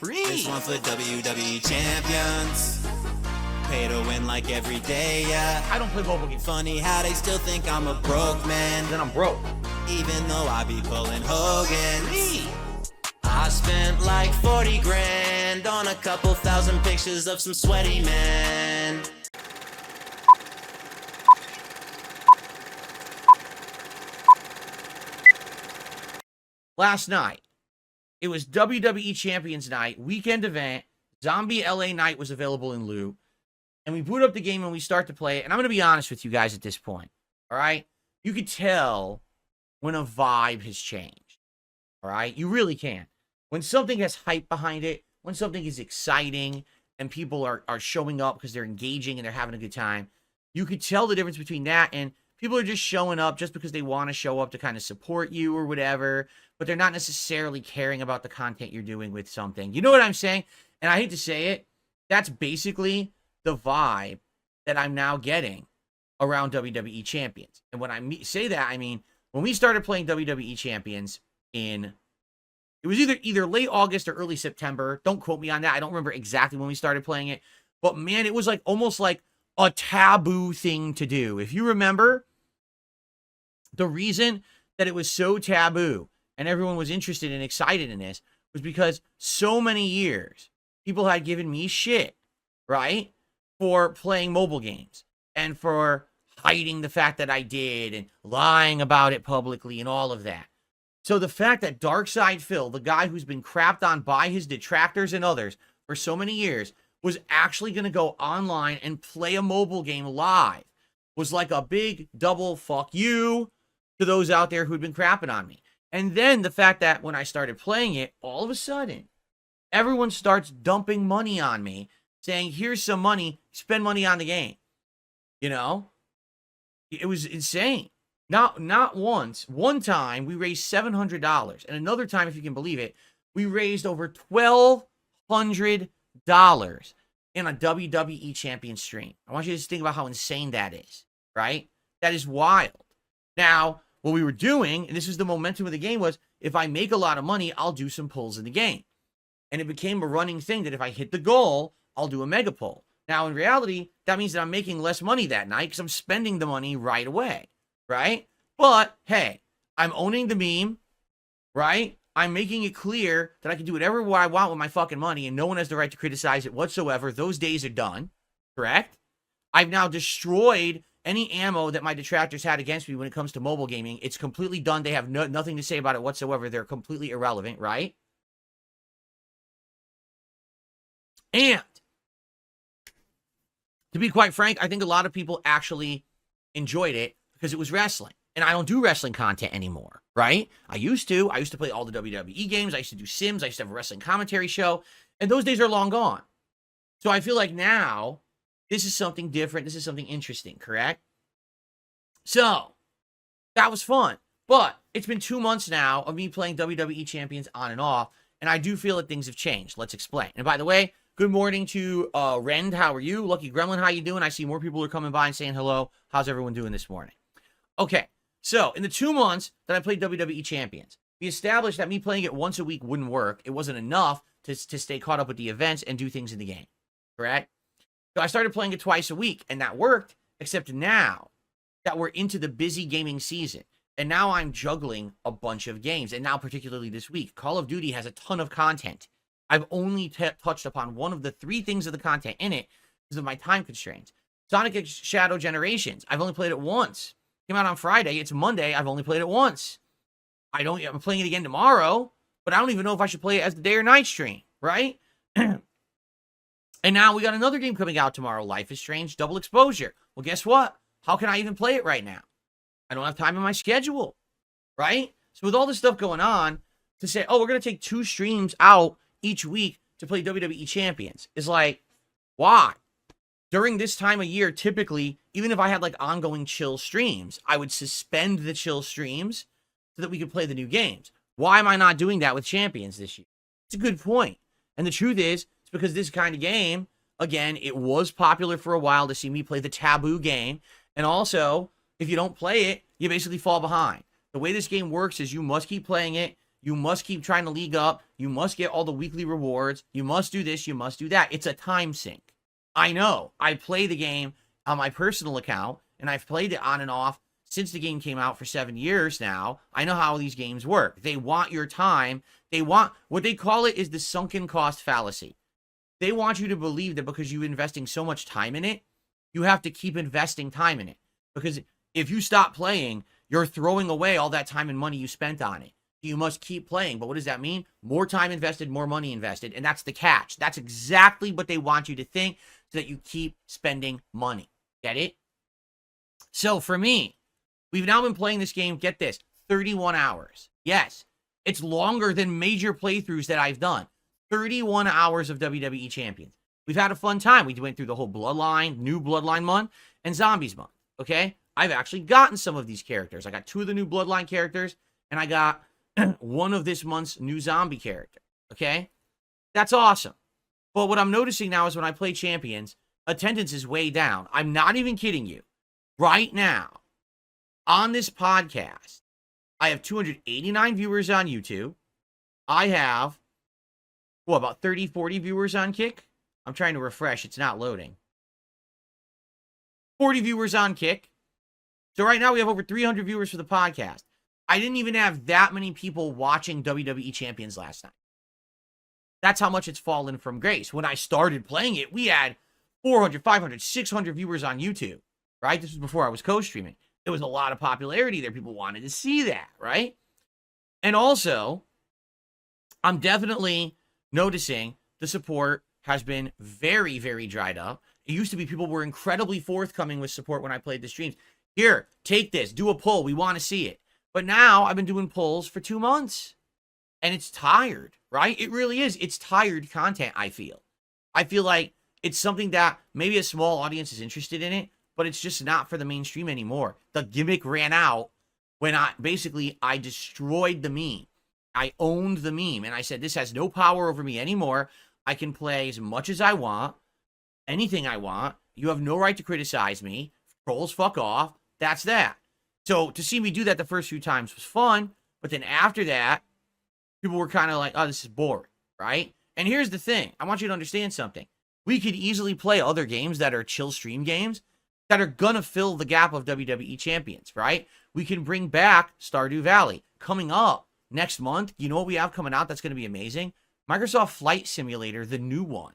free. This one's for WWE champions. Pay to win like every day, yeah. I don't play mobile games. Funny how they still think I'm a broke man. Then I'm broke. Even though I be pulling Hogan's. I spent like 40 grand on a couple thousand pictures of some sweaty men. Last night, it was WWE Champions Night, weekend event. Zombie LA Night was available in lieu. And we boot up the game and we start to play it. And I'm going to be honest with you guys at this point. All right? You could tell when a vibe has changed. All right? You really can. When something has hype behind it, when something is exciting and people are showing up because they're engaging and they're having a good time, you could tell the difference between that and people are just showing up just because they want to show up to kind of support you or whatever, but they're not necessarily caring about the content you're doing with something. You know what I'm saying? And I hate to say it, that's basically the vibe that I'm now getting around WWE Champions. And when I say that, I mean, when we started playing WWE Champions it was either late August or early September. Don't quote me on that. I don't remember exactly when we started playing it. But man, it was like almost like a taboo thing to do. If you remember, the reason that it was so taboo and everyone was interested and excited in this was because so many years people had given me shit, right, for playing mobile games and for hiding the fact that I did and lying about it publicly and all of that. So the fact that Darksyde Phil, the guy who's been crapped on by his detractors and others for so many years, was actually going to go online and play a mobile game live was like a big double fuck you to those out there who'd been crapping on me. And then the fact that when I started playing it, all of a sudden, everyone starts dumping money on me, saying, here's some money, spend money on the game. You know? It was insane. Not once. One time, we raised $700. And another time, if you can believe it, we raised over $1,200 in a WWE champion stream. I want you to just think about how insane that is, right? That is wild. Now, what we were doing, and this is the momentum of the game, was if I make a lot of money, I'll do some pulls in the game. And it became a running thing that if I hit the goal, I'll do a mega pull. Now, in reality, that means that I'm making less money that night because I'm spending the money right away, right? But, hey, I'm owning the meme, right? I'm making it clear that I can do whatever I want with my fucking money and no one has the right to criticize it whatsoever. Those days are done, correct? I've now destroyed any ammo that my detractors had against me when it comes to mobile gaming. It's completely done. They have nothing to say about it whatsoever. They're completely irrelevant, right? And to be quite frank, I think a lot of people actually enjoyed it because it was wrestling. And I don't do wrestling content anymore, right? I used to play all the WWE games. I used to do Sims. I used to have a wrestling commentary show. And those days are long gone. So I feel like now this is something different. This is something interesting, correct? So that was fun. But it's been 2 months now of me playing WWE Champions on and off. And I do feel that things have changed. Let's explain. And by the way, good morning to Rend. How are you? Lucky Gremlin, how you doing? I see more people are coming by and saying hello. How's everyone doing this morning? Okay. So, in the 2 months that I played WWE Champions, we established that me playing it once a week wouldn't work. It wasn't enough to stay caught up with the events and do things in the game, correct? So, I started playing it twice a week, and that worked, except now that we're into the busy gaming season, and now I'm juggling a bunch of games, and now particularly this week, Call of Duty has a ton of content. I've only touched upon one of the 3 things of the content in it because of my time constraints. Sonic Shadow Generations, I've only played it once. Came out on Friday. It's Monday. I've only played it once. I'm playing it again tomorrow, but I don't even know if I should play it as the day or night stream, right? And now we got another game coming out tomorrow, Life is Strange Double Exposure. Well, guess what? How can I even play it right now? I don't have time in my schedule, right? So with all this stuff going on, to say, oh, we're going to take 2 streams out each week to play WWE Champions is like, why? During this time of year, typically, even if I had like ongoing chill streams, I would suspend the chill streams so that we could play the new games. Why am I not doing that with Champions this year? It's a good point. And the truth is, it's because this kind of game, again, it was popular for a while to see me play the taboo game. And also, if you don't play it, you basically fall behind. The way this game works is you must keep playing it. You must keep trying to league up. You must get all the weekly rewards. You must do this. You must do that. It's a time sink. I know. I play the game on my personal account, and I've played it on and off since the game came out for 7 years now. I know how these games work. They want your time. They want, what they call it is the sunken cost fallacy. They want you to believe that because you're investing so much time in it, you have to keep investing time in it. Because if you stop playing, you're throwing away all that time and money you spent on it. You must keep playing. But what does that mean? More time invested, more money invested. And that's the catch. That's exactly what they want you to think, so that you keep spending money. Get it? So for me, we've now been playing this game, get this, 31 hours. Yes, it's longer than major playthroughs that I've done. 31 hours of WWE Champions. We've had a fun time. We went through the whole Bloodline, new Bloodline month, and Zombies month, okay? I've actually gotten some of these characters. I got 2 of the new Bloodline characters, and I got one of this month's new zombie character, okay? That's awesome. But what I'm noticing now is when I play Champions, attendance is way down. I'm not even kidding you. Right now, on this podcast, I have 289 viewers on YouTube. I have, about 30, 40 viewers on Kick? I'm trying to refresh. It's not loading. 40 viewers on Kick. So right now we have over 300 viewers for the podcast. I didn't even have that many people watching WWE Champions last night. That's how much it's fallen from grace. When I started playing it, we had 400, 500, 600 viewers on YouTube, right? This was before I was co-streaming. There was a lot of popularity there. People wanted to see that, right? And also, I'm definitely noticing the support has been very, very dried up. It used to be people were incredibly forthcoming with support when I played the streams. Here, take this, do a poll. We want to see it. But now I've been doing polls for 2 months. And it's tired, right? It really is. It's tired content, I feel. I feel like it's something that maybe a small audience is interested in it, but it's just not for the mainstream anymore. The gimmick ran out when I destroyed the meme. I owned the meme, and I said, this has no power over me anymore. I can play as much as I want, anything I want. You have no right to criticize me. Trolls, fuck off. That's that. So to see me do that the first few times was fun, but then after that, people were kind of like, oh, this is boring, right? And here's the thing. I want you to understand something. We could easily play other games that are chill stream games that are going to fill the gap of WWE Champions, right? We can bring back Stardew Valley. Coming up next month, you know what we have coming out that's going to be amazing? Microsoft Flight Simulator, the new one.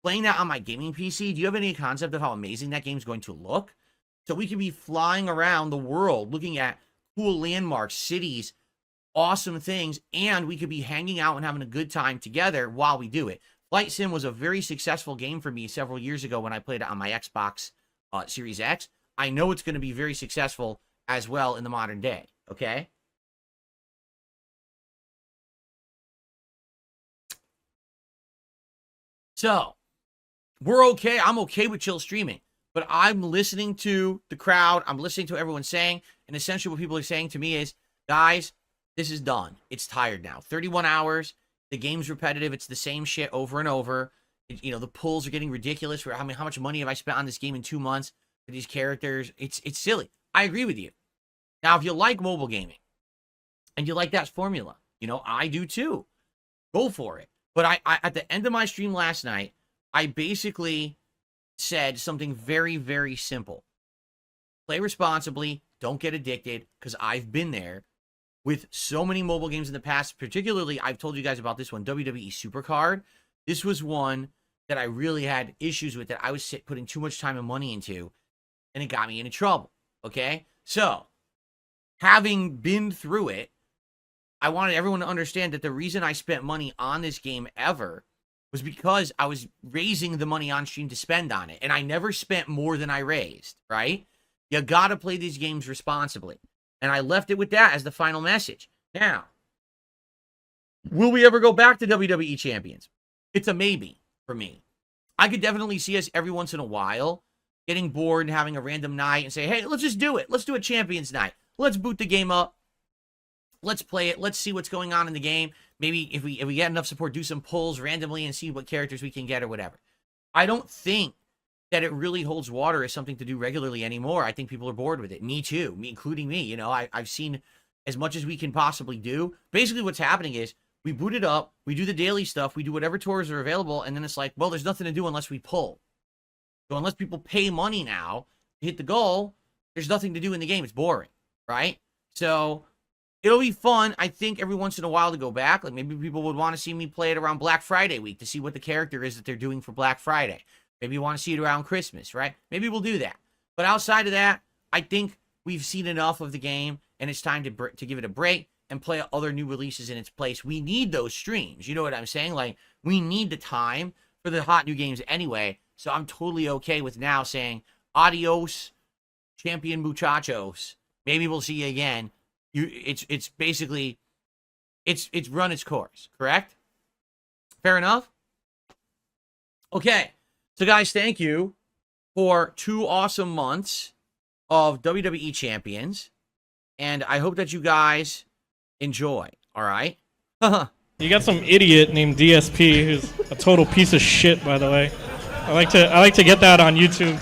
Playing that on my gaming PC, do you have any concept of how amazing that game's going to look? So we can be flying around the world looking at cool landmarks, cities, awesome things, and we could be hanging out and having a good time together while we do it. Flight Sim was a very successful game for me several years ago when I played it on my Xbox Series X. I know it's going to be very successful as well in the modern day, okay? So, we're okay. I'm okay with chill streaming, but I'm listening to the crowd. I'm listening to what everyone's saying, and essentially what people are saying to me is, guys, this is done. It's tired now. 31 hours. The game's repetitive. It's the same shit over and over. You know, the pulls are getting ridiculous. For how much money have I spent on this game in 2 months for these characters? It's silly. I agree with you. Now, if you like mobile gaming and you like that formula, you know, I do too. Go for it. But I at the end of my stream last night, I basically said something very, very simple. Play responsibly. Don't get addicted, because I've been there. With so many mobile games in the past, particularly, I've told you guys about this one, WWE Supercard. This was one that I really had issues with, that I was putting too much time and money into, and it got me into trouble, okay? So, having been through it, I wanted everyone to understand that the reason I spent money on this game ever was because I was raising the money on stream to spend on it, and I never spent more than I raised, right? You gotta play these games responsibly. And I left it with that as the final message. Now, will we ever go back to WWE Champions? It's a maybe for me. I could definitely see us every once in a while getting bored and having a random night and say, hey, let's just do it. Let's do a Champions night. Let's boot the game up. Let's play it. Let's see what's going on in the game. Maybe if we get enough support, do some pulls randomly and see what characters we can get or whatever. I don't think that it really holds water as something to do regularly anymore. I think people are bored with it. Me too. Me, including me. You know, I've seen as much as we can possibly do. Basically, what's happening is we boot it up, we do the daily stuff, we do whatever tours are available, and then it's like, well, there's nothing to do unless we pull. So unless people pay money now to hit the goal, there's nothing to do in the game. It's boring, right? So it'll be fun, I think, every once in a while to go back. Like maybe people would want to see me play it around Black Friday week to see what the character is that they're doing for Black Friday. Maybe you want to see it around Christmas, right? Maybe we'll do that. But outside of that, I think we've seen enough of the game, and it's time to give it a break and play other new releases in its place. We need those streams. You know what I'm saying? Like, we need the time for the hot new games anyway. So I'm totally okay with now saying, adios, champion muchachos. Maybe we'll see you again. It's basically, it's run its course, correct? Fair enough? Okay. So, guys, thank you for 2 awesome months of WWE Champions. And I hope that you guys enjoy, all right? You got some idiot named DSP who's a total piece of shit, by the way. I like to get that on YouTube.